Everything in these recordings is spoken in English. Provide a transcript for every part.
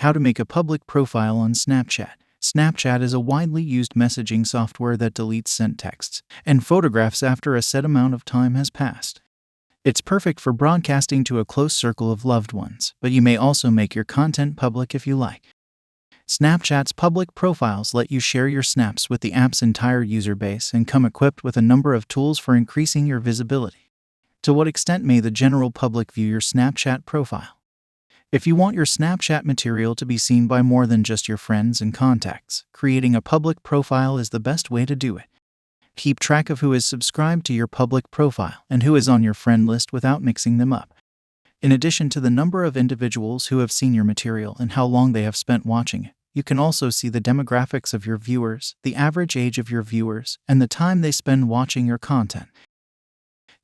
How to make a public profile on Snapchat. Snapchat is a widely used messaging software that deletes sent texts and photographs after a set amount of time has passed. It's perfect for broadcasting to a close circle of loved ones, but you may also make your content public if you like. Snapchat's public profiles let you share your snaps with the app's entire user base and come equipped with a number of tools for increasing your visibility. To what extent may the general public view your Snapchat profile? If you want your Snapchat material to be seen by more than just your friends and contacts, creating a public profile is the best way to do it. Keep track of who is subscribed to your public profile and who is on your friend list without mixing them up. In addition to the number of individuals who have seen your material and how long they have spent watching it, you can also see the demographics of your viewers, the average age of your viewers, and the time they spend watching your content.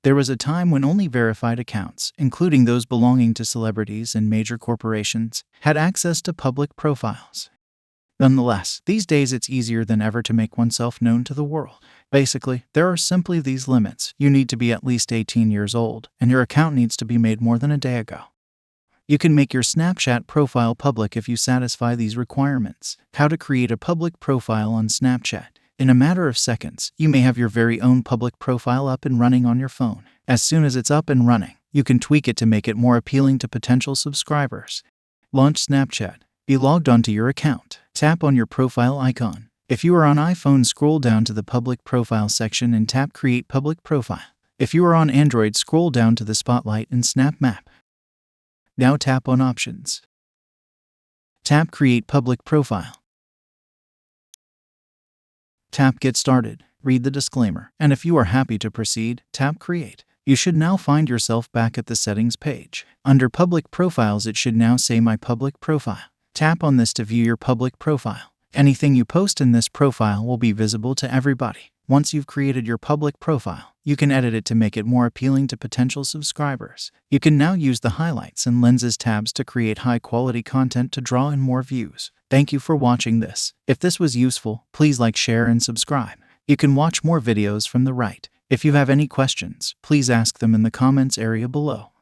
There was a time when only verified accounts, including those belonging to celebrities and major corporations, had access to public profiles. Nonetheless, these days it's easier than ever to make oneself known to the world. Basically, there are simply these limits. You need to be at least 18 years old, and your account needs to be made more than a day ago. You can make your Snapchat profile public if you satisfy these requirements. How to create a public profile on Snapchat. In a matter of seconds, you may have your very own public profile up and running on your phone. As soon as it's up and running, you can tweak it to make it more appealing to potential subscribers. Launch Snapchat. Be logged onto your account. Tap on your profile icon. If you are on iPhone, scroll down to the Public Profile section and tap Create Public Profile. If you are on Android, scroll down to the Spotlight and Snap Map. Now tap on Options. Tap Create Public Profile. Tap Get Started. Read the disclaimer. And if you are happy to proceed, tap Create. You should now find yourself back at the Settings page. Under Public Profiles, it should now say My Public Profile. Tap on this to view your public profile. Anything you post in this profile will be visible to everybody. Once you've created your public profile, you can edit it to make it more appealing to potential subscribers. You can now use the Highlights and Lenses tabs to create high-quality content to draw in more views. Thank you for watching this. If this was useful, please like, share, and subscribe. You can watch more videos from the right. If you have any questions, please ask them in the comments area below.